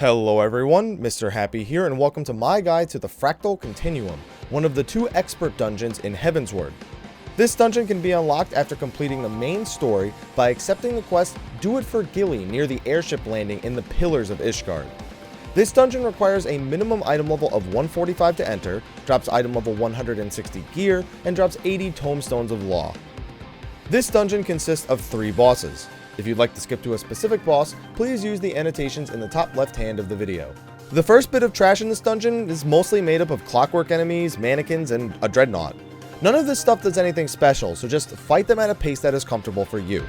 Hello everyone, Mr. Happy here, and welcome to my guide to the Fractal Continuum, one of the 2 expert dungeons in Heavensward. This dungeon can be unlocked after completing the main story by accepting the quest Do It for Gilly near the airship landing in the Pillars of Ishgard. This dungeon requires a minimum item level of 145 to enter, drops item level 160 gear, and drops 80 tomestones of law. This dungeon consists of 3 bosses. If you'd like to skip to a specific boss, please use the annotations in the top left hand of the video. The first bit of trash in this dungeon is mostly made up of clockwork enemies, mannequins, and a dreadnought. None of this stuff does anything special, so just fight them at a pace that is comfortable for you.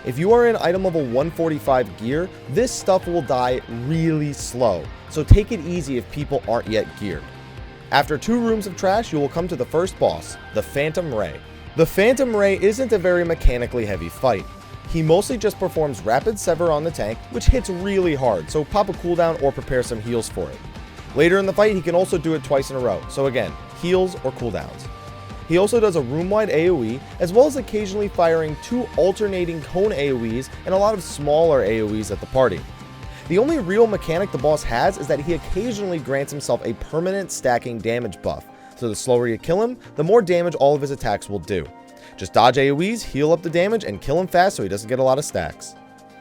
If you are in item level 145 gear, this stuff will die really slow, so take it easy if people aren't yet geared. After 2 rooms of trash, you will come to the first boss, the Phantom Ray. The Phantom Ray isn't a very mechanically heavy fight. He mostly just performs Rapid Sever on the tank, which hits really hard, so pop a cooldown or prepare some heals for it. Later in the fight, he can also do it twice in a row, so again, heals or cooldowns. He also does a room-wide AoE, as well as occasionally firing 2 alternating cone AoEs and a lot of smaller AoEs at the party. The only real mechanic the boss has is that he occasionally grants himself a permanent stacking damage buff, so the slower you kill him, the more damage all of his attacks will do. Just dodge AoEs, heal up the damage, and kill him fast so he doesn't get a lot of stacks.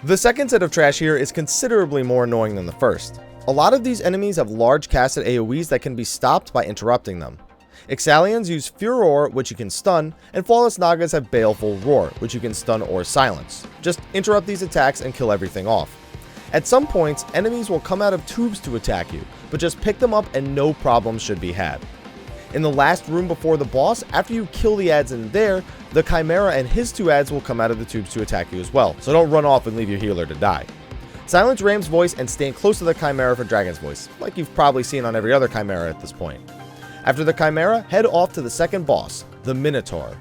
The second set of trash here is considerably more annoying than the first. A lot of these enemies have large casted AoEs that can be stopped by interrupting them. Ixalians use Furor, which you can stun, and Flawless Nagas have Baleful Roar, which you can stun or silence. Just interrupt these attacks and kill everything off. At some points, enemies will come out of tubes to attack you, but just pick them up and no problems should be had. In the last room before the boss, after you kill the ads in there, the Chimera and his 2 ads will come out of the tubes to attack you as well, so don't run off and leave your healer to die. Silence Ram's voice and stand close to the Chimera for Dragon's voice, like you've probably seen on every other Chimera at this point. After the Chimera, head off to the second boss, the Minotaur.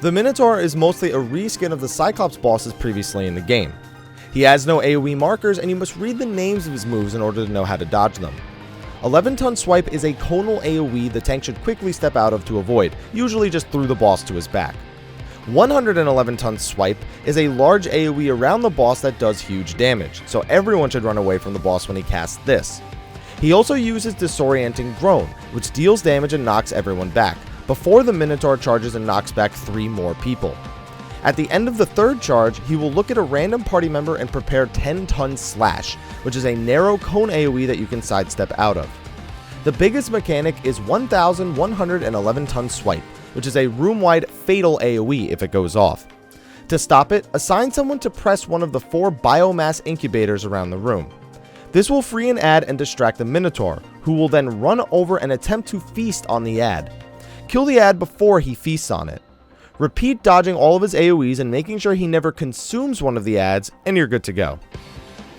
The Minotaur is mostly a reskin of the Cyclops bosses previously in the game. He has no AoE markers, and you must read the names of his moves in order to know how to dodge them. 11-ton swipe is a conal AoE the tank should quickly step out of to avoid, usually just through the boss to his back. 111-ton swipe is a large AoE around the boss that does huge damage, so everyone should run away from the boss when he casts this. He also uses Disorienting Groan, which deals damage and knocks everyone back, before the Minotaur charges and knocks back 3 more people. At the end of the 3rd charge, he will look at a random party member and prepare 10-ton Slash, which is a narrow cone AoE that you can sidestep out of. The biggest mechanic is 1111-ton Swipe, which is a room-wide fatal AoE if it goes off. To stop it, assign someone to press one of the 4 biomass incubators around the room. This will free an ad and distract the Minotaur, who will then run over and attempt to feast on the ad. Kill the ad before he feasts on it. Repeat dodging all of his AoEs and making sure he never consumes one of the ads, and you're good to go.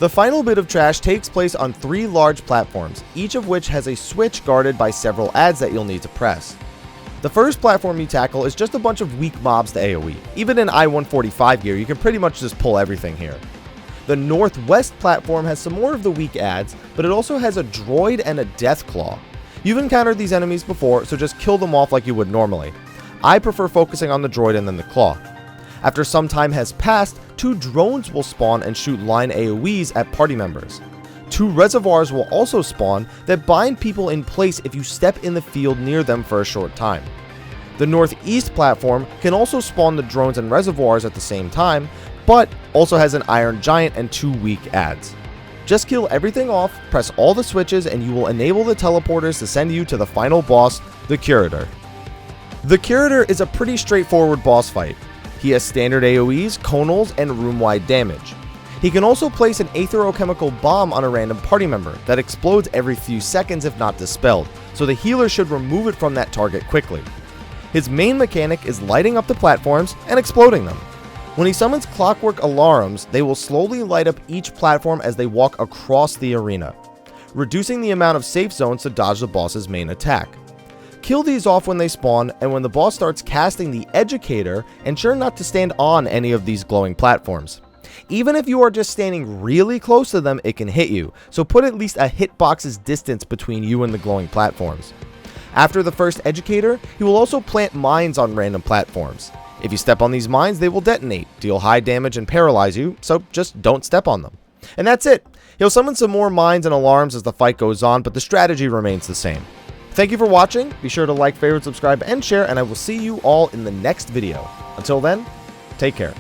The final bit of trash takes place on 3 large platforms, each of which has a switch guarded by several ads that you'll need to press. The first platform you tackle is just a bunch of weak mobs to AoE. Even in I-145 gear, you can pretty much just pull everything here. The northwest platform has some more of the weak ads, but it also has a droid and a Deathclaw. You've encountered these enemies before, so just kill them off like you would normally. I prefer focusing on the droid and then the claw. After some time has passed, 2 drones will spawn and shoot line AoEs at party members. 2 reservoirs will also spawn that bind people in place if you step in the field near them for a short time. The northeast platform can also spawn the drones and reservoirs at the same time, but also has an Iron Giant and 2 weak ads. Just kill everything off, press all the switches, and you will enable the teleporters to send you to the final boss, the Curator. The Curator is a pretty straightforward boss fight. He has standard AoEs, conals, and room-wide damage. He can also place an aetherochemical bomb on a random party member that explodes every few seconds if not dispelled, so the healer should remove it from that target quickly. His main mechanic is lighting up the platforms and exploding them. When he summons clockwork alarms, they will slowly light up each platform as they walk across the arena, reducing the amount of safe zones to dodge the boss's main attack. Kill these off when they spawn, and when the boss starts casting the Educator, ensure not to stand on any of these glowing platforms. Even if you are just standing really close to them, it can hit you, so put at least a hitbox's distance between you and the glowing platforms. After the first Educator, he will also plant mines on random platforms. If you step on these mines, they will detonate, deal high damage, and paralyze you, so just don't step on them. And that's it. He'll summon some more mines and alarms as the fight goes on, but the strategy remains the same. Thank you for watching, be sure to like, favorite, subscribe, and share, and I will see you all in the next video. Until then, take care.